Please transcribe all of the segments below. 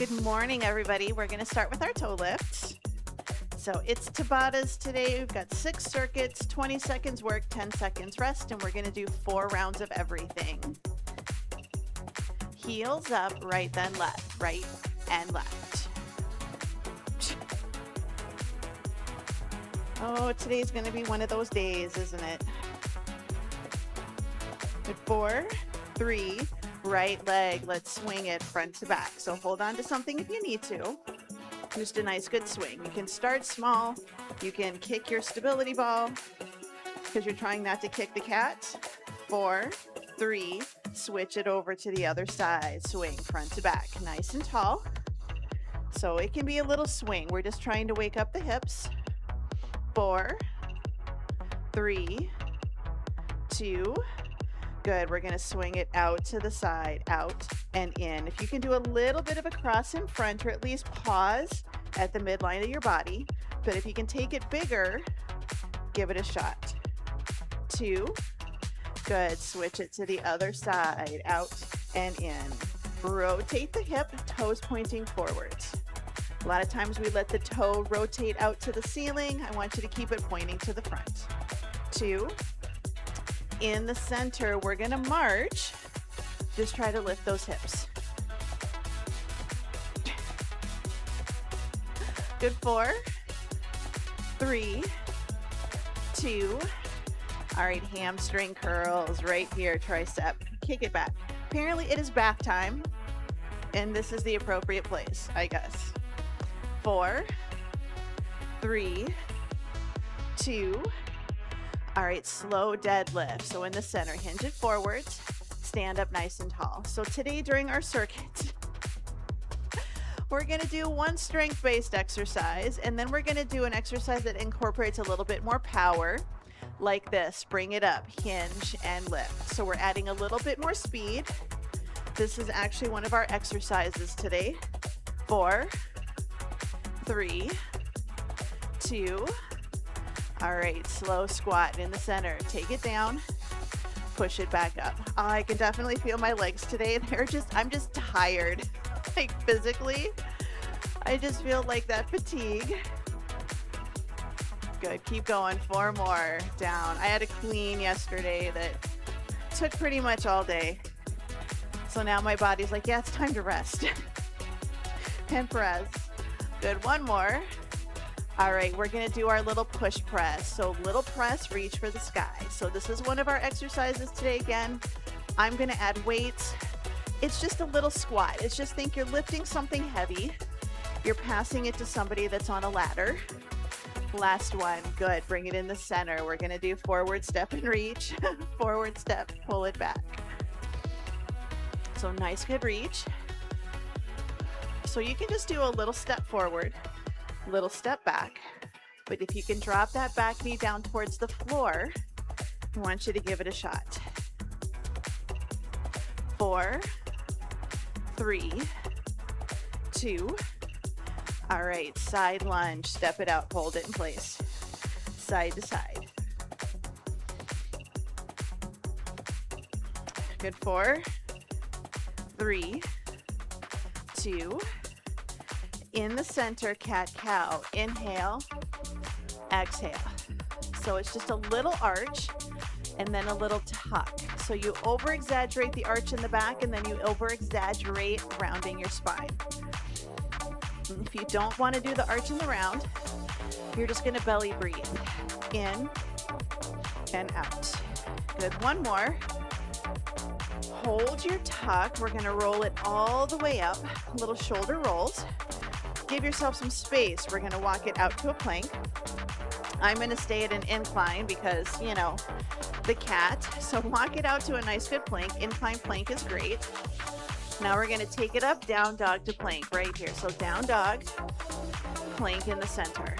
Good morning, everybody. We're going to start with our toe lift. So it's Tabatas today. We've got 6 circuits, 20 seconds work, 10 seconds rest, and we're going to do 4 rounds of everything. Heels up, right then left, right and left. Oh, today's going to be one of those days, isn't it? Good, 4, 3, right leg. Let's swing it front to back. So hold on to something if you need to. Just a nice good swing. You can start small. You can kick your stability ball because you're trying not to kick the cat. 4, 3, switch it over to the other side. Swing front to back, nice and tall. So it can be a little swing. We're just trying to wake up the hips. 4, 3, 2, good. We're going to swing it out to the side, out and in. If you can do a little bit of a cross in front, or at least pause at the midline of your body, but if you can take it bigger, give it a shot. 2, good. Switch it to the other side, out and in. Rotate the hip, toes pointing forwards. A lot of times we let the toe rotate out to the ceiling. I want you to keep it pointing to the front. 2, in the center, we're going to march. Just try to lift those hips. Good. 4, 3, 2. All right, hamstring curls right here, tricep. Kick it back. Apparently it is back time, and this is the appropriate place, I guess. 4, 3, 2. All right, slow deadlift. So in the center, hinge it forwards, stand up nice and tall. So today during our circuit, we're going to do one strength-based exercise, and then we're going to do an exercise that incorporates a little bit more power, like this. Bring it up, hinge and lift. So we're adding a little bit more speed. This is actually one of our exercises today. 4, 3, 2. All right, slow squat in the center. Take it down, push it back up. Oh, I can definitely feel my legs today. I'm just tired. Like physically, I just feel like that fatigue. Good, keep going. 4 more, down. I had a clean yesterday that took pretty much all day. So now my body's like, yeah, it's time to rest. And press. Good, 1 more. All right, we're gonna do our little push press. So little press, reach for the sky. So this is one of our exercises today. Again, I'm gonna add weights. It's just a little squat. It's just think you're lifting something heavy. You're passing it to somebody that's on a ladder. Last one, good. Bring it in the center. We're gonna do forward step and reach. Forward step, pull it back. So nice, good reach. So you can just do a little step forward, little step back. But if you can drop that back knee down towards the floor, I want you to give it a shot. 4, 3, 2. All right, side lunge, step it out, hold it in place, side to side. Good. 4, 3, 2. In the center, cat-cow. Inhale, exhale. So it's just a little arch and then a little tuck. So you over-exaggerate the arch in the back, and then you over-exaggerate rounding your spine. And if you don't want to do the arch in the round, you're just going to belly breathe. In and out. Good. 1 more. Hold your tuck. We're going to roll it all the way up. Little shoulder rolls. Give yourself some space. We're going to walk it out to a plank. I'm going to stay at an incline because, you know, the cat. So walk it out to a nice good plank. Incline plank is great. Now we're going to take it up, down dog to plank right here. So down dog, plank in the center.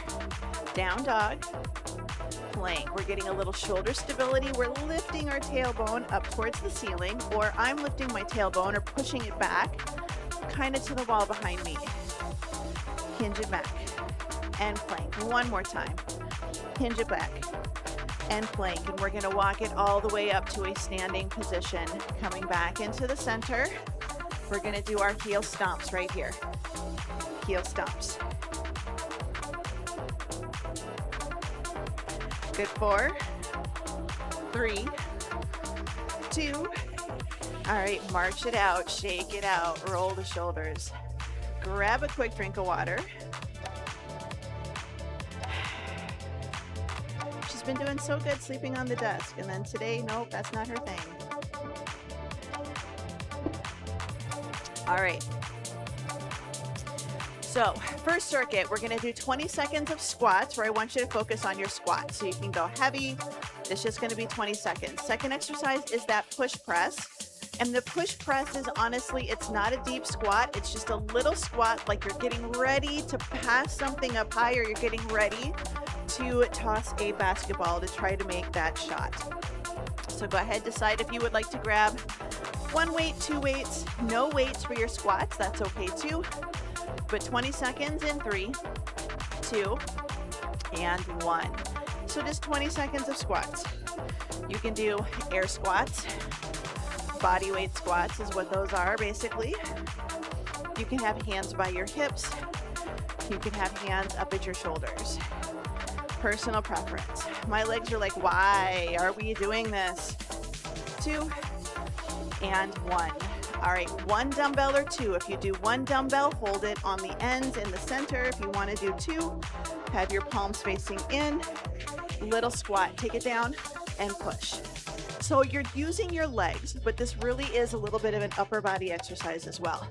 Down dog, plank. We're getting a little shoulder stability. We're lifting our tailbone up towards the ceiling, or I'm lifting my tailbone or pushing it back kind of to the wall behind me. Hinge it back and plank. 1 more time. Hinge it back and plank. And we're going to walk it all the way up to a standing position. Coming back into the center. We're going to do our heel stomps right here. heel stumps. Good. 4, 3, 2. All right, march it out, shake it out, roll the shoulders. Grab a quick drink of water. She's been doing so good sleeping on the desk, and then today, nope, that's not her thing. All right. So first circuit, we're going to do 20 seconds of squats where I want you to focus on your squats. So you can go heavy. It's just going to be 20 seconds. Second exercise is that push press. And the push press is honestly, it's not a deep squat. It's just a little squat like you're getting ready to pass something up high, or you're getting ready to toss a basketball to try to make that shot. So go ahead, decide if you would like to grab 1 weight, 2 weights, no weights for your squats. That's okay too. But 20 seconds in 3, 2, and 1. So just 20 seconds of squats. You can do air squats. Body weight squats is what those are basically. You can have hands by your hips. You can have hands up at your shoulders. Personal preference. My legs are like, why are we doing this? 2 and 1. All right, 1 dumbbell or 2. If you do 1 dumbbell, hold it on the ends in the center. If you want to do 2, have your palms facing in. Little squat, take it down and push. So you're using your legs, but this really is a little bit of an upper body exercise as well.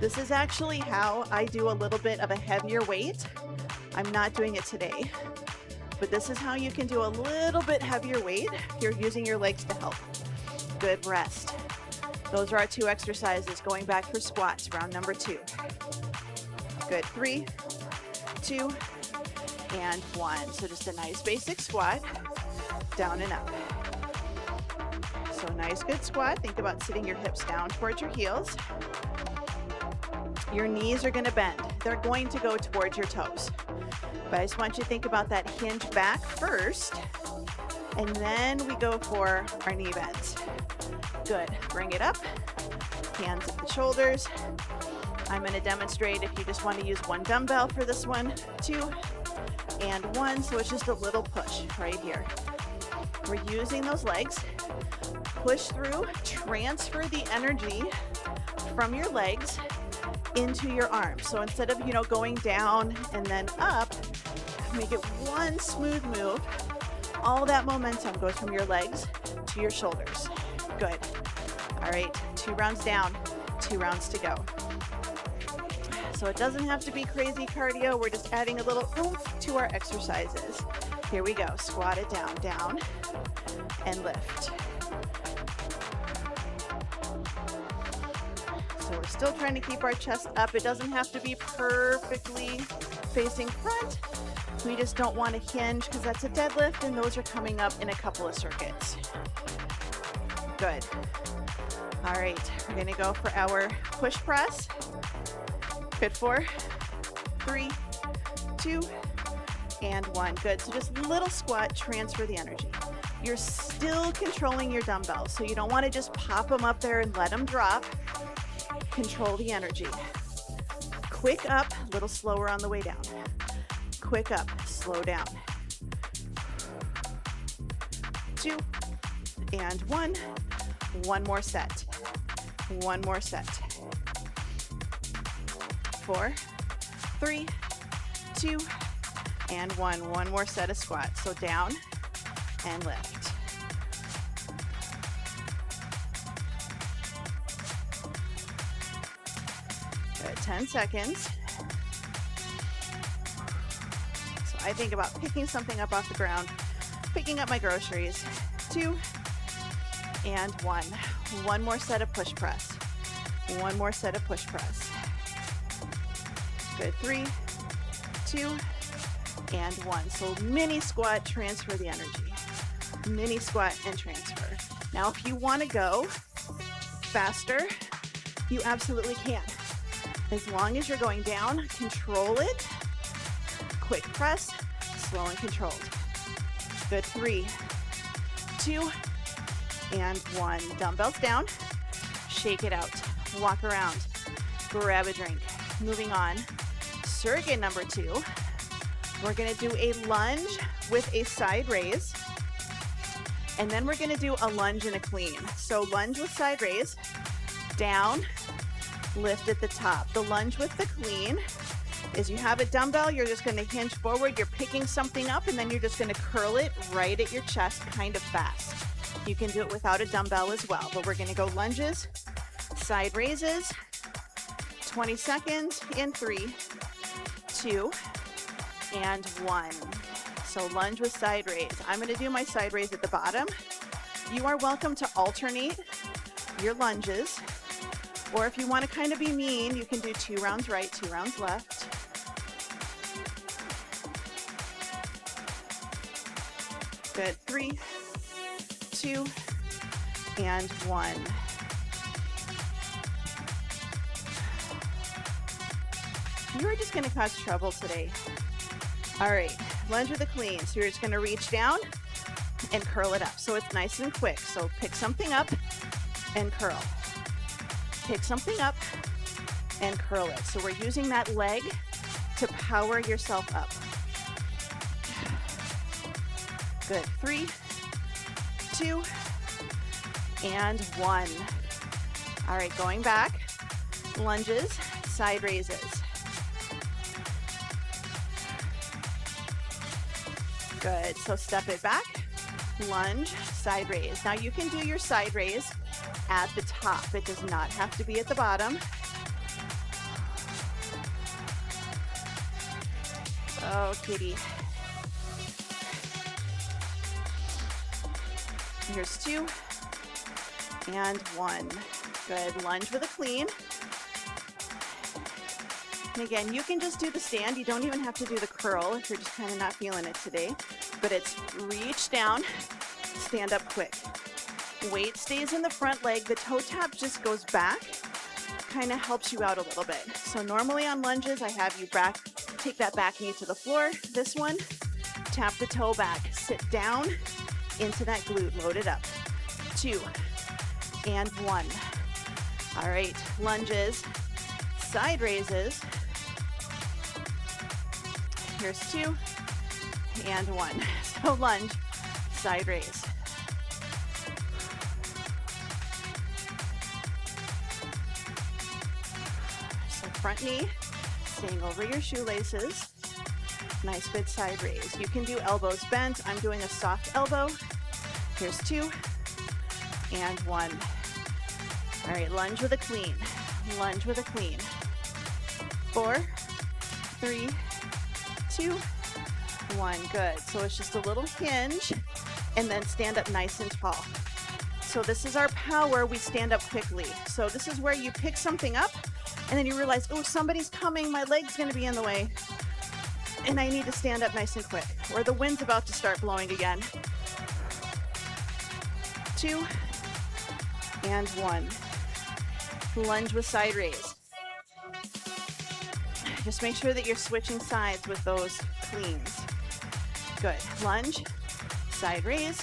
This is actually how I do a little bit of a heavier weight. I'm not doing it today, but this is how you can do a little bit heavier weight. You're using your legs to help. Good, rest. Those are our 2 exercises. Going back for squats, round number 2. Good, 3, 2, and 1. So just a nice basic squat, down and up. So nice, good squat. Think about sitting your hips down towards your heels. Your knees are gonna bend. They're going to go towards your toes. But I just want you to think about that hinge back first, and then we go for our knee bends. Good, bring it up, hands at the shoulders. I'm gonna demonstrate if you just wanna use 1 dumbbell for this one, 2 and 1, so it's just a little push right here. We're using those legs, push through, transfer the energy from your legs into your arms. So instead of, going down and then up, make it one smooth move. All that momentum goes from your legs to your shoulders. Good. All right, 2 rounds down, 2 rounds to go. So it doesn't have to be crazy cardio. We're just adding a little oomph to our exercises. Here we go. Squat it down, down, and lift. So we're still trying to keep our chest up. It doesn't have to be perfectly facing front. We just don't want to hinge because that's a deadlift, and those are coming up in a couple of circuits. Good. All right, we're gonna go for our push press. Good, 4, 3, 2, and 1. Good, so just little squat, transfer the energy. You're still controlling your dumbbells, so you don't want to just pop them up there and let them drop. Control the energy. Quick up, a little slower on the way down. Quick up, slow down. 2 and 1. 1 more set. 1 more set. 4, 3, 2, and 1. 1 more set of squats. So down and lift. Good, 10 seconds. So I think about picking something up off the ground, picking up my groceries. 2 and 1. 1 more set of push press. 1 more set of push press. Good, 3, 2, and 1. So mini squat, transfer the energy. Mini squat and transfer. Now, if you want to go faster, you absolutely can. As long as you're going down, control it. Quick press, slow and controlled. Good, 3, 2, and 1. Dumbbells down, shake it out, walk around. grab a drink. Moving on. Circuit number 2. We're going to do a lunge with a side raise. And then we're going to do a lunge and a clean. So lunge with side raise, down, lift at the top. The lunge with the clean is you have a dumbbell, you're just going to hinge forward, you're picking something up, and then you're just going to curl it right at your chest kind of fast. You can do it without a dumbbell as well, but we're going to go lunges, side raises, 20 seconds in 3, 2, and 1. So lunge with side raise. I'm going to do my side raise at the bottom. You are welcome to alternate your lunges, or if you want to kind of be mean, you can do 2 rounds right, 2 rounds left. Good. 3, 2, and 1. You are just going to cause trouble today. All right, lunge with a clean. So you're just going to reach down and curl it up. So it's nice and quick. So pick something up and curl. Pick something up and curl it. So we're using that leg to power yourself up. Good. 3, 2, and 1. All right, going back. Lunges, side raises. Good. So step it back. Lunge, side raise. Now you can do your side raise at the top. It does not have to be at the bottom. Oh, kitty. Here's 2 and 1. Good. Lunge with a clean. And again, you can just do the stand. You don't even have to do the curl if you're just kind of not feeling it today. But it's reach down, stand up quick. Weight stays in the front leg. The toe tap just goes back, kind of helps you out a little bit. So normally on lunges, I have you back, take that back knee to the floor. This one, tap the toe back, sit down into that glute, load it up. 2 and 1. All right, lunges, side raises. Here's 2 and 1. So lunge, side raise. So front knee, staying over your shoelaces. Nice good side raise. You can do elbows bent. I'm doing a soft elbow. Here's 2 and 1. All right, lunge with a clean. Lunge with a clean. 4, 3, 2, 1. Good. So it's just a little hinge and then stand up nice and tall. So this is our power. We stand up quickly. So this is where you pick something up and then you realize, oh, somebody's coming. My leg's going to be in the way. And I need to stand up nice and quick. Or the wind's about to start blowing again. 2 and 1. Lunge with side raise. Just make sure that you're switching sides with those cleans. Good. Lunge, side raise.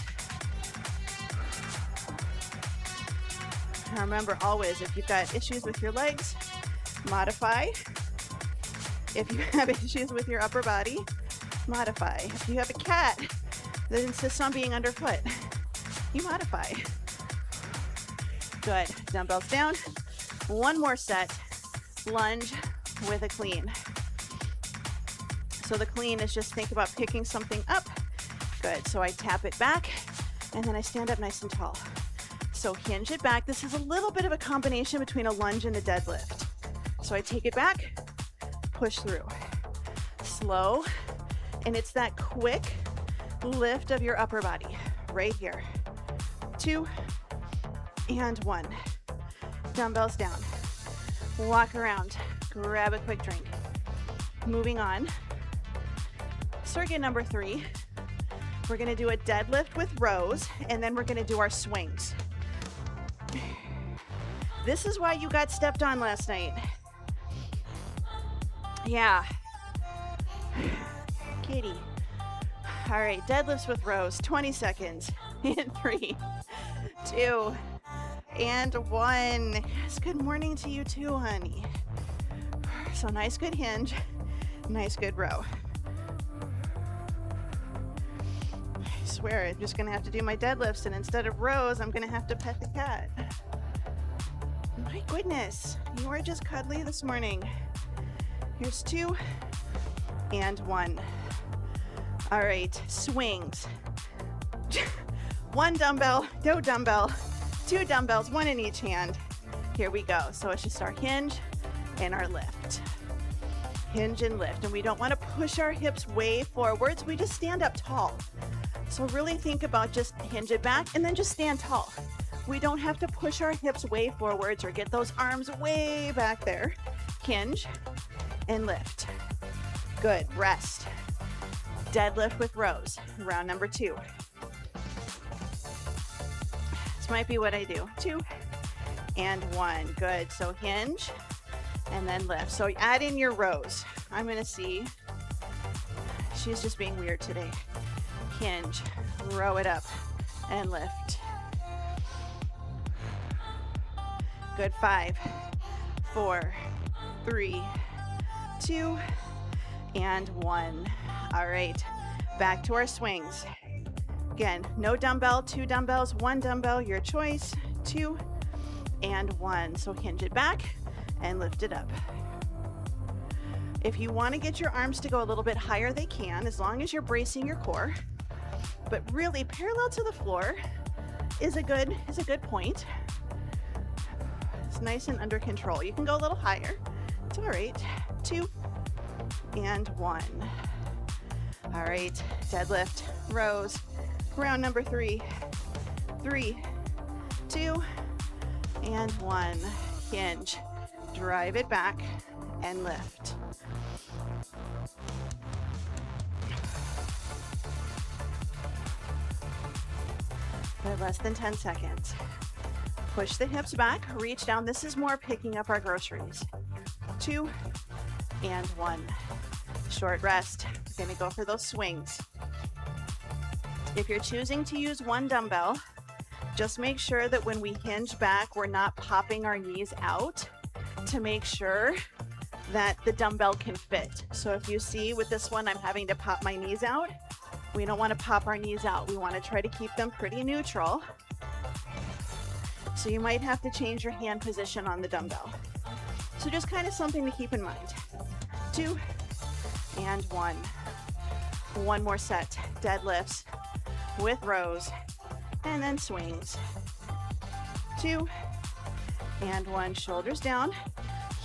Now remember always, if you've got issues with your legs, modify. If you have issues with your upper body, modify. If you have a cat that insists on being underfoot, you modify. Good. Dumbbells down. One more set. Lunge with a clean. So the clean is just think about picking something up. Good. So I tap it back and then I stand up nice and tall. So hinge it back. This is a little bit of a combination between a lunge and a deadlift. So I take it back, push through. Slow. And it's that quick lift of your upper body right here. 2 and 1. Dumbbells down. Walk around. Grab a quick drink. Moving on. Circuit number 3. We're going to do a deadlift with rows, and then we're going to do our swings. This is why you got stepped on last night. Yeah. Katie. All right, deadlifts with rows, 20 seconds. In 3, 2, and 1. Yes, good morning to you too, honey. So nice good hinge, nice good row. I swear I'm just gonna have to do my deadlifts, and instead of rows, I'm gonna have to pet the cat. My goodness, you are just cuddly this morning. Here's 2 and 1. All right, swings. 1 dumbbell, no dumbbell, 2 dumbbells, 1 in each hand. Here we go. So it's just our hinge and our lift. Hinge and lift. And we don't want to push our hips way forwards. We just stand up tall. So really think about just hinge it back and then just stand tall. We don't have to push our hips way forwards or get those arms way back there. Hinge and lift. Good. Rest. Deadlift with rows. Round number 2. This might be what I do. 2 and 1. Good. So hinge and then lift. So add in your rows. I'm going to see. She's just being weird today. Hinge, row it up, and lift. Good. 5, 4, 3, 2, and 1. All right. Back to our swings. Again, no dumbbell, 2 dumbbells, 1 dumbbell, your choice. 2 and 1. So hinge it back and lift it up. If you want to get your arms to go a little bit higher, they can, as long as you're bracing your core. But really, parallel to the floor is a good point. It's nice and under control. You can go a little higher. It's all right. 2 and 1. All right, deadlift, rows. Round number 3. 3, 2, and 1. Hinge. Drive it back and lift. For less than 10 seconds. Push the hips back, reach down. This is more picking up our groceries. 2 and 1. Short rest. We're going to go for those swings. If you're choosing to use 1 dumbbell, just make sure that when we hinge back, we're not popping our knees out to make sure that the dumbbell can fit. So if you see with this one, I'm having to pop my knees out. We don't want to pop our knees out. We want to try to keep them pretty neutral. So you might have to change your hand position on the dumbbell. So just kind of something to keep in mind. 2 and 1. 1 more set. Deadlifts with rows and then swings. 2 and 1. Shoulders down.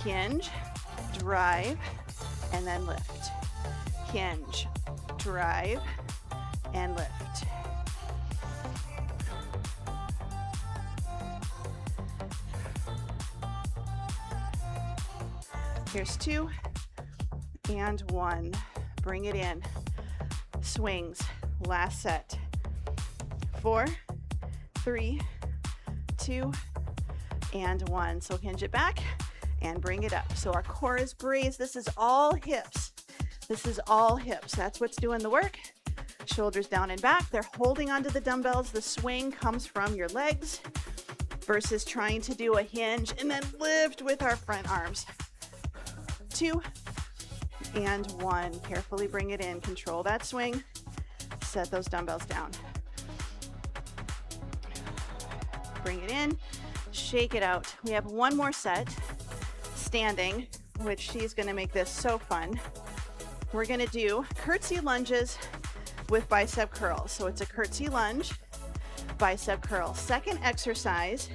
Hinge, drive, and then lift. Hinge, drive, and lift. Here's 2 and 1. Bring it in. Swings. Last set. 4, 3, 2, and 1. So hinge it back and bring it up. So our core is braced. This is all hips. This is all hips. That's what's doing the work. Shoulders down and back. They're holding onto the dumbbells. The swing comes from your legs versus trying to do a hinge and then lift with our front arms. 2 and 1. Carefully bring it in. Control that swing. Set those dumbbells down. Bring it in. Shake it out. We have 1 more set. Standing, which she's going to make this so fun. We're going to do curtsey lunges with bicep curls. So it's a curtsey lunge, bicep curl. Second exercise,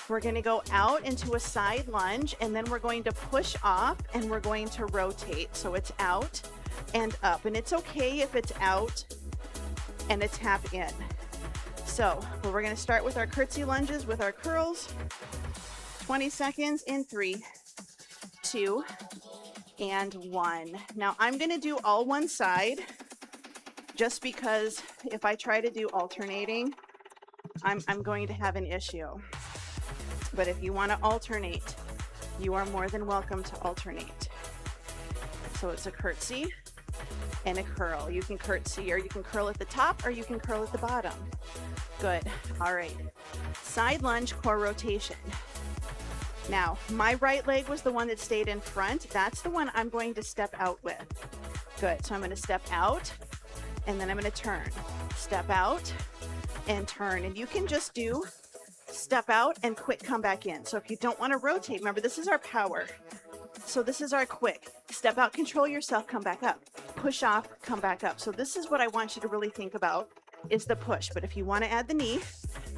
we're going to go out into a side lunge, and then we're going to push off and we're going to rotate. So it's out and up, and it's okay if it's out and a tap in. So we're going to start with our curtsey lunges with our curls. 20 seconds in 3, 2, and 1. Now I'm going to do all one side just because if I try to do alternating, I'm going to have an issue. But if you want to alternate, you are more than welcome to alternate. So it's a curtsey and a curl. You can curtsey, or you can curl at the top, or you can curl at the bottom. Good. All right. Side lunge, core rotation. Now, my right leg was the one that stayed in front. That's the one I'm going to step out with. Good. So I'm going to step out and then I'm going to turn. Step out and turn. And you can just do step out and quick come back in. So if you don't want to rotate, remember this is our power. So this is our quick. Step out, control yourself, come back up. Push off, come back up. So this is what I want you to really think about is the push. But if you want to add the knee,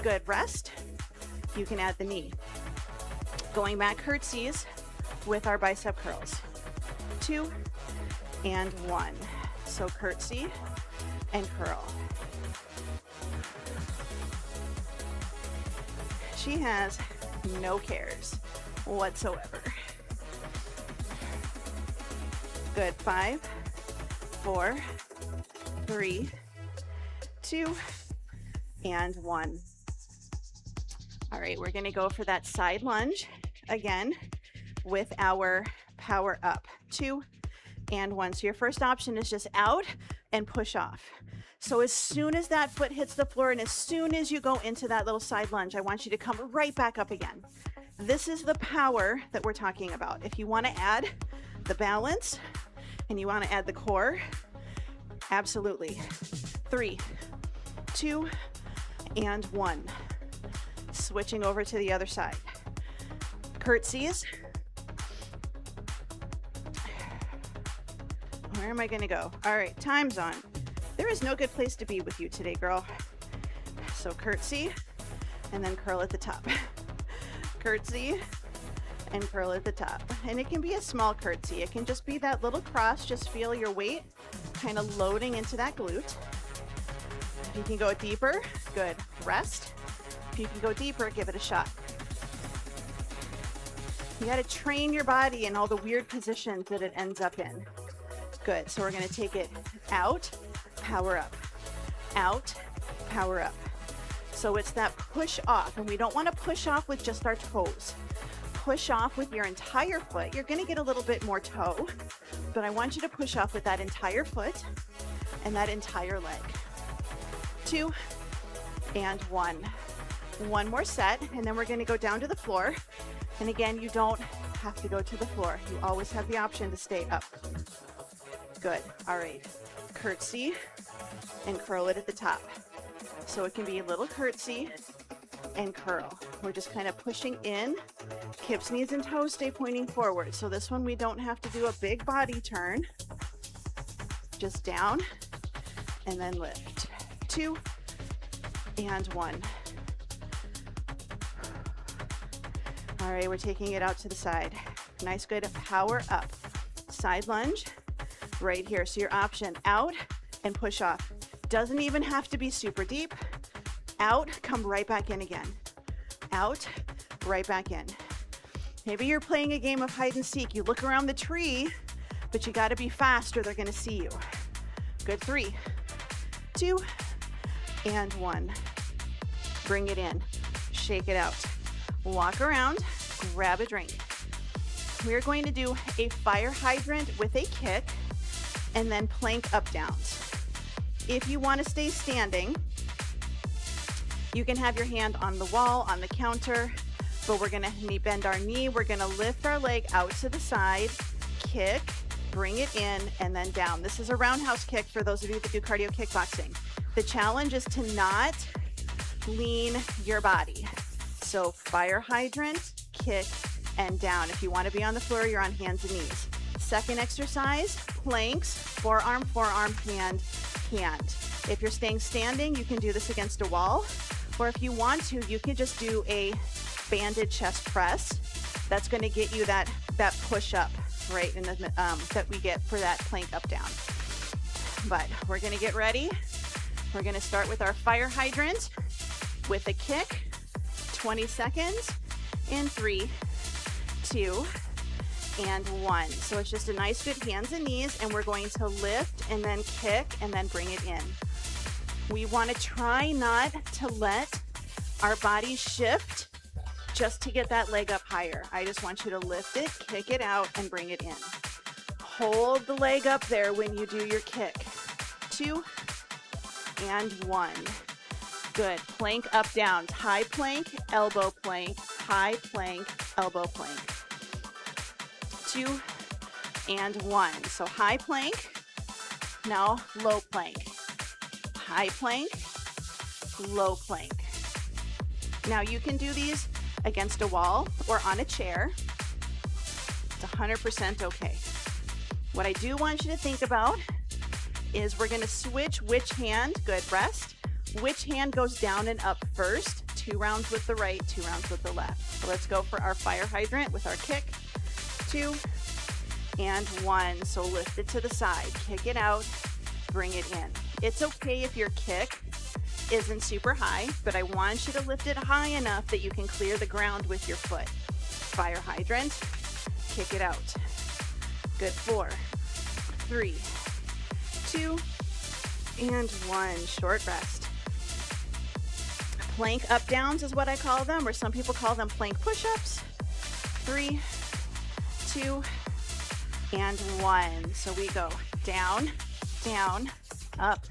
good, rest, you can add the knee. Going back curtsies with our bicep curls. 2 and 1. So curtsy and curl. She has no cares whatsoever. Good. 5, 4, 3, 2, and 1. All right, we're going to go for that side lunge again with our power up. 2 and 1. So your first option is just out and push off. So as soon as that foot hits the floor and as soon as you go into that little side lunge, I want you to come right back up again. This is the power that we're talking about. If you want to add the balance and you want to add the core, absolutely. 3, 2, and 1. Switching over to the other side. Curtsies. Where am I going to go? All right, time's on. There is no good place to be with you today, girl. So curtsy and then curl at the top. Curtsy and curl at the top. And it can be a small curtsy. It can just be that little cross. Just feel your weight kind of loading into that glute. If you can go deeper, good. Rest. If you can go deeper, give it a shot. You got to train your body in all the weird positions that it ends up in. Good. So we're going to take it out, power up, out, power up. So it's that push off, and we don't want to push off with just our toes. Push off with your entire foot. You're going to get a little bit more toe, but I want you to push off with that entire foot and that entire leg. 2 and 1. One more set, and then we're going to go down to the floor. And again, you don't have to go to the floor. You always have the option to stay up. Good. All right. Curtsy and curl it at the top. So it can be a little curtsy and curl. We're just kind of pushing in. Hips, knees, and toes stay pointing forward. So this one, we don't have to do a big body turn. Just down and then lift. 2 and 1. All right, we're taking it out to the side. Nice, good power up. Side lunge right here. So your option, out and push off. Doesn't even have to be super deep. Out, come right back in again. Out, right back in. Maybe you're playing a game of hide and seek. You look around the tree, but you got to be fast or they're going to see you. Good. 3, 2, and 1. Bring it in. Shake it out. Walk around, grab a drink. We're going to do a fire hydrant with a kick and then plank up downs. If you want to stay standing, you can have your hand on the wall, on the counter, but we're going to bend our knee. We're going to lift our leg out to the side, kick, bring it in, and then down. This is a roundhouse kick for those of you that do cardio kickboxing. The challenge is to not lean your body. So fire hydrant, kick, and down. If you want to be on the floor, you're on hands and knees. Second exercise, planks, forearm, forearm, hand, hand. If you're staying standing, you can do this against a wall. Or if you want to, you can just do a banded chest press. That's going to get you that push up, right, in the, that we get for that plank up down. But we're going to get ready. We're going to start with our fire hydrant with a kick. 20 seconds in 3, 2, and 1. So it's just a nice good hands and knees, and we're going to lift and then kick and then bring it in. We want to try not to let our body shift just to get that leg up higher. I just want you to lift it, kick it out, and bring it in. Hold the leg up there when you do your kick. 2 and 1. Good. Plank up, down. High plank, elbow plank, high plank, elbow plank. 2 and 1. So high plank, now low plank. High plank, low plank. Now you can do these against a wall or on a chair. It's 100% okay. What I do want you to think about is we're gonna switch which hand, good, rest, which hand goes down and up first. 2 rounds with the right, 2 rounds with the left. So let's go for our fire hydrant with our kick. 2 and 1. So lift it to the side, kick it out, bring it in. It's okay if your kick isn't super high, but I want you to lift it high enough that you can clear the ground with your foot. Fire hydrant, kick it out. Good, 4, 3, 2, and 1. Short rest. Plank up downs is what I call them, or some people call them plank push-ups. 3, 2, and 1. So we go down, down, up,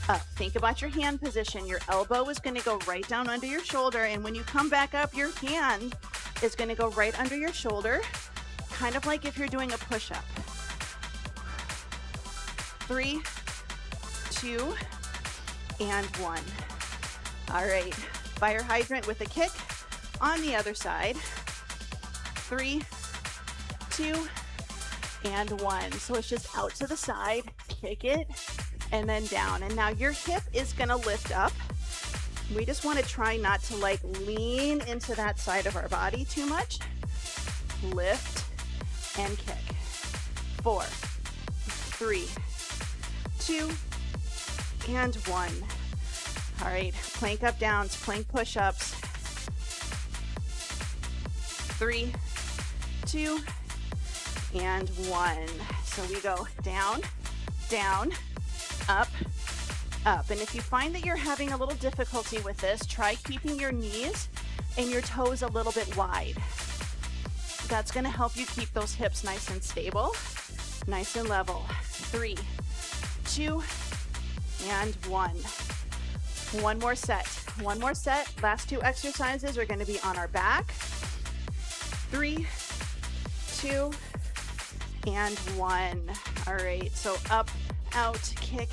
up. Think about your hand position. Your elbow is going to go right down under your shoulder, and when you come back up, your hand is going to go right under your shoulder, kind of like if you're doing a push-up. 3, 2, and 1. All right, fire hydrant with a kick on the other side. 3, 2, and 1. So it's just out to the side, kick it, and then down. And now your hip is gonna lift up. We just wanna try not to like lean into that side of our body too much. Lift and kick. 4, 3, 2, and 1. All right, plank up downs, plank push-ups. 3, 2, and 1. So we go down, down, up, up. And if you find that you're having a little difficulty with this, try keeping your knees and your toes a little bit wide. That's gonna help you keep those hips nice and stable, nice and level. 3, 2, and 1. One more set. One more set. Last 2 exercises are going to be on our back. 3, 2, and 1. All right. So up, out, kick,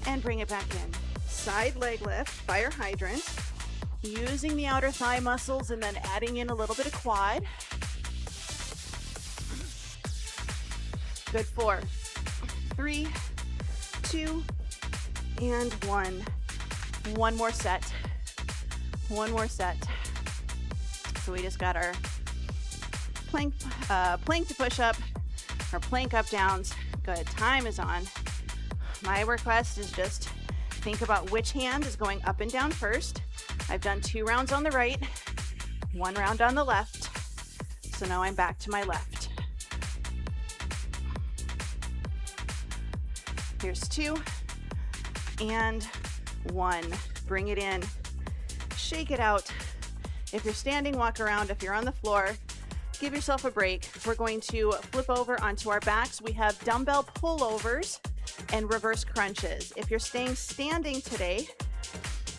and bring it back in. Side leg lift, fire hydrant. Using the outer thigh muscles and then adding in a little bit of quad. Good. 4, 3, 2, and 1. One more set. One more set. So we just got our plank to push up, our plank up downs. Good. Time is on. My request is just think about which hand is going up and down first. I've done 2 rounds on the right, 1 round on the left. So now I'm back to my left. Here's 2 and 1. Bring it in, shake it out. If you're standing, walk around. If you're on the floor, give yourself a break. We're going to flip over onto our backs. We have dumbbell pullovers and reverse crunches. If you're staying standing today,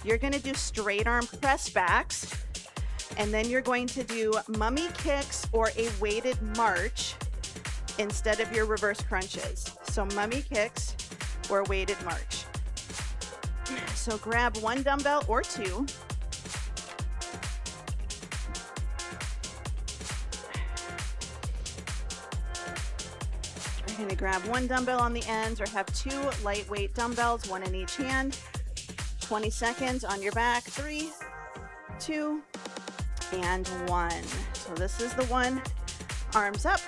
you're going to do straight arm press backs, and then you're going to do mummy kicks or a weighted march instead of your reverse crunches. So mummy kicks or weighted march. So grab 1 dumbbell or 2. We're going to grab 1 dumbbell on the ends or have 2 lightweight dumbbells, 1 in each hand. 20 seconds on your back. 3, 2, and 1. So this is the one. Arms up.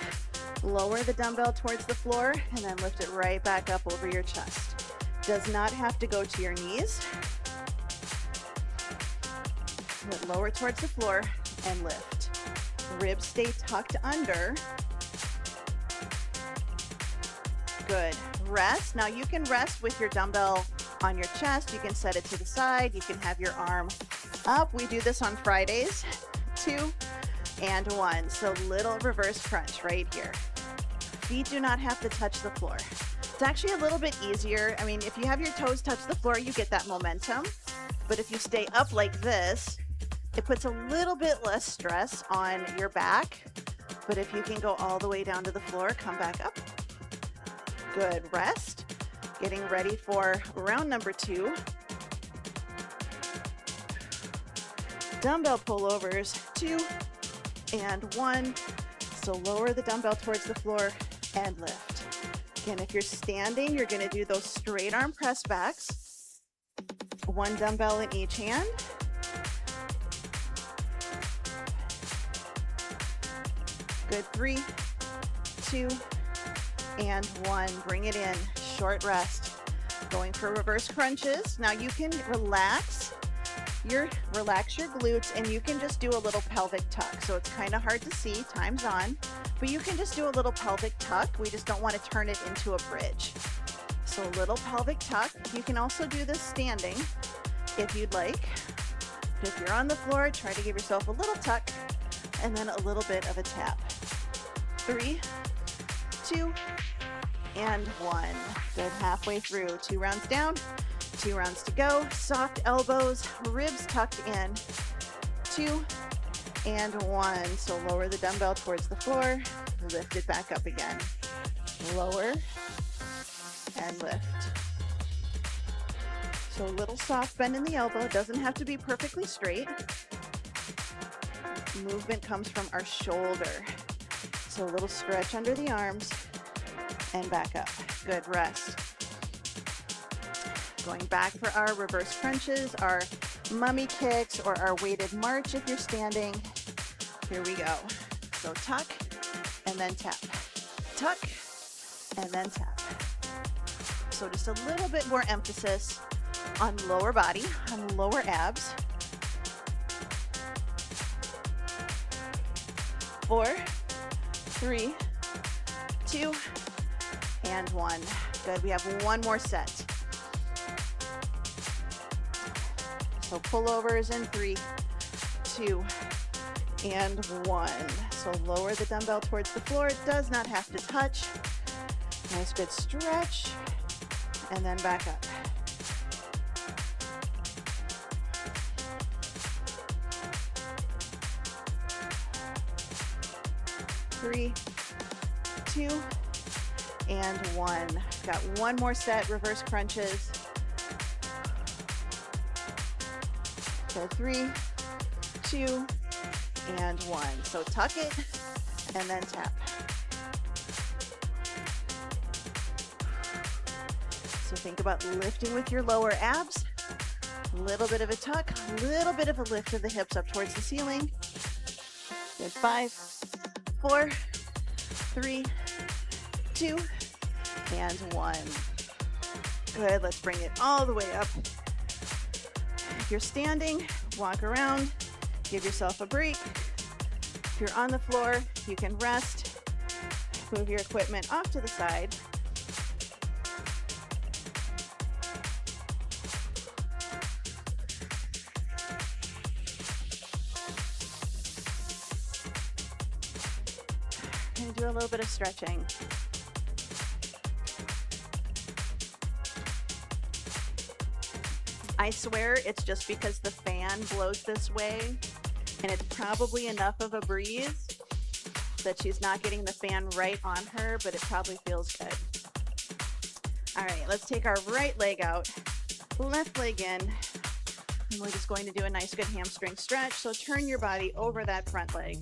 Lower the dumbbell towards the floor and then lift it right back up over your chest. Does not have to go to your knees. Lower towards the floor and lift. Ribs stay tucked under. Good. Rest. Now you can rest with your dumbbell on your chest. You can set it to the side. You can have your arm up. We do this on Fridays. 2 and 1. So little reverse crunch right here. Feet do not have to touch the floor. It's actually a little bit easier. I mean, if you have your toes touch the floor, you get that momentum. But if you stay up like this, It puts a little bit less stress on your back, but if you can go all the way down to the floor, come back up. Good, rest. Getting ready for round number 2. Dumbbell pullovers, 2 and 1. So lower the dumbbell towards the floor and lift. Again, if you're standing, you're going to do those straight arm press backs. 1 dumbbell in each hand. Good, 3, 2, and 1. Bring it in, short rest. Going for reverse crunches. Now you can relax your glutes, and you can just do a little pelvic tuck. So it's kind of hard to see, time's on, but you can just do a little pelvic tuck. We just don't want to turn it into a bridge. So a little pelvic tuck. You can also do this standing if you'd like. If you're on the floor, try to give yourself a little tuck and then a little bit of a tap. 3, 2, and 1. Good, halfway through. 2 rounds down, 2 rounds to go. Soft elbows, ribs tucked in. 2 and 1. So lower the dumbbell towards the floor, lift it back up again. Lower and lift. So a little soft bend in the elbow. It doesn't have to be perfectly straight. Movement comes from our shoulder. So a little stretch under the arms and back up. Good, rest. Going back for our reverse crunches, our mummy kicks, or our weighted march if you're standing. Here we go. So tuck and then tap. Tuck and then tap. So just a little bit more emphasis on lower body, on lower abs. 4, 3, 2, and 1. Good, we have 1 more set. So pullovers in 3, 2, and 1. So lower the dumbbell towards the floor. It does not have to touch. Nice good stretch, and then back up. Three, 2, and 1. Got 1 more set, reverse crunches. So 3, 2, and 1. So tuck it and then tap. So think about lifting with your lower abs. A little bit of a tuck, a little bit of a lift of the hips up towards the ceiling. Good, 5, 4, 3, 2, and 1. Good, let's bring it all the way up. If you're standing, walk around, give yourself a break. If you're on the floor, you can rest, move your equipment off to the side. And do a little bit of stretching. I swear it's just because the fan blows this way, and it's probably enough of a breeze that she's not getting the fan right on her, but it probably feels good. All right, let's take our right leg out, left leg in, and we're just going to do a nice good hamstring stretch. So turn your body over that front leg,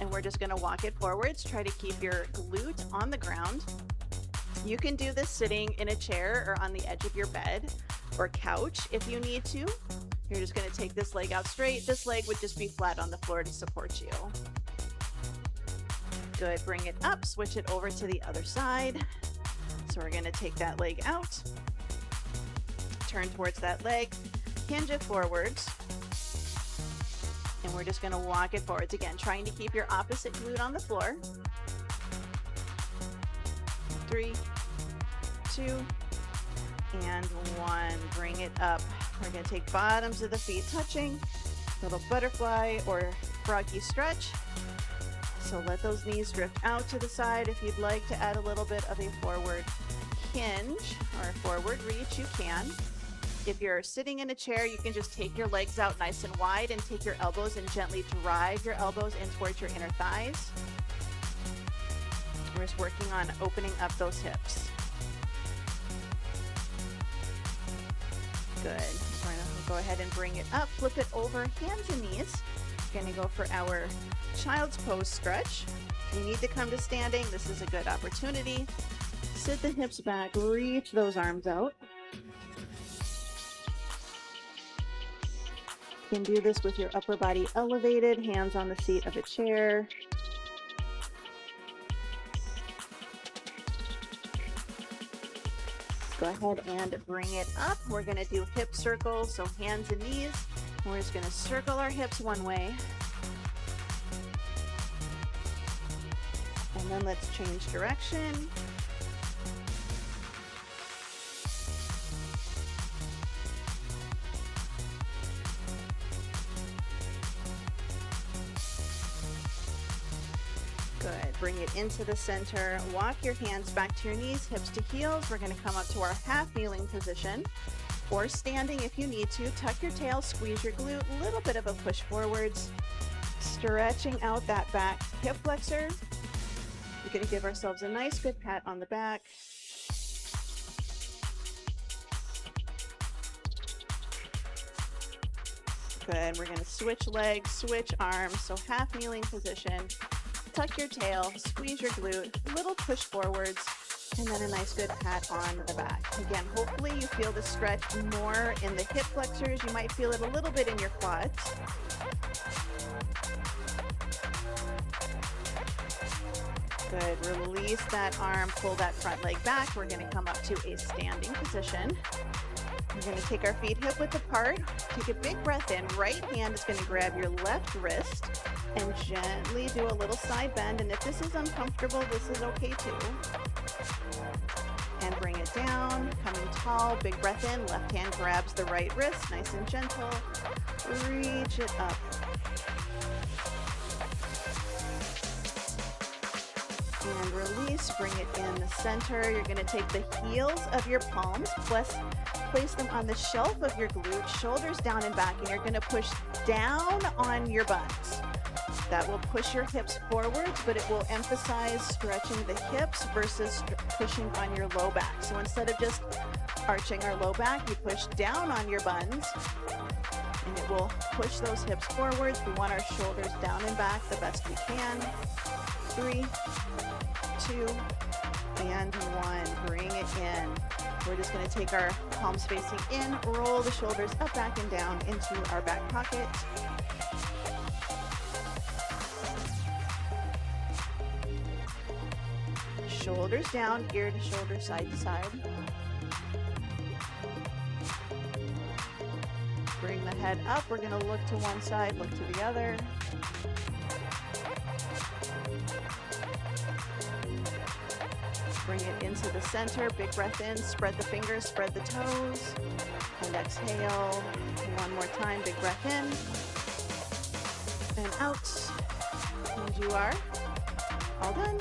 and we're just gonna walk it forwards. Try to keep your glute on the ground. You can do this sitting in a chair or on the edge of your bed or couch if you need to. You're just going to take this leg out straight. This leg would just be flat on the floor to support you. Good, bring it up, switch it over to the other side. So we're going to take that leg out, turn towards that leg, hinge it forwards, and we're just going to walk it forwards. Again, trying to keep your opposite glute on the floor. 3, 2, and 1. Bring it up. We're going to take bottoms of the feet touching, little butterfly or froggy stretch. So let those knees drift out to the side. If you'd like to add a little bit of a forward hinge or a forward reach, you can. If you're sitting in a chair, you can just take your legs out nice and wide and take your elbows and gently drive your elbows in towards your inner thighs. We're just working on opening up those hips. Good. We're going to go ahead and bring it up, flip it over, hands and knees. We're going to go for our child's pose stretch. If you need to come to standing, this is a good opportunity. Sit the hips back, reach those arms out. You can do this with your upper body elevated, hands on the seat of a chair. Go ahead and bring it up. We're going to do hip circles, so hands and knees. And we're just going to circle our hips one way. And then let's change direction. Good. Bring it into the center. Walk your hands back to your knees, hips to heels. We're going to come up to our half kneeling position or standing if you need to. Tuck your tail, squeeze your glute, a little bit of a push forwards, stretching out that back hip flexor. We're going to give ourselves a nice good pat on the back. Good. We're going to switch legs, switch arms. So half kneeling position. Tuck your tail, squeeze your glute, little push forwards, and then a nice good pat on the back. Again, hopefully you feel the stretch more in the hip flexors. You might feel it a little bit in your quads. Good. Release that arm, pull that front leg back. We're going to come up to a standing position. We're going to take our feet hip width apart. Take a big breath in. Right hand is going to grab your left wrist and gently do a little side bend. And if this is uncomfortable, this is okay too. And bring it down, coming tall, big breath in. Left hand grabs the right wrist, nice and gentle. Reach it up. And release, bring it in the center. You're going to take the heels of your palms, place them on the shelf of your glute, shoulders down and back, and you're going to push down on your buns. That will push your hips forwards, but it will emphasize stretching the hips versus pushing on your low back. So instead of just arching our low back, you push down on your buns, and it will push those hips forwards. We want our shoulders down and back the best we can. 3, 2, and 1. Bring it in. We're just going to take our palms facing in, roll the shoulders up, back, and down into our back pocket. Shoulders down, ear to shoulder, side to side. Bring the head up. We're going to look to one side, look to the other. Bring it into the center. Big breath in. Spread the fingers, spread the toes. And exhale. One more time. Big breath in. And out. And you are all done.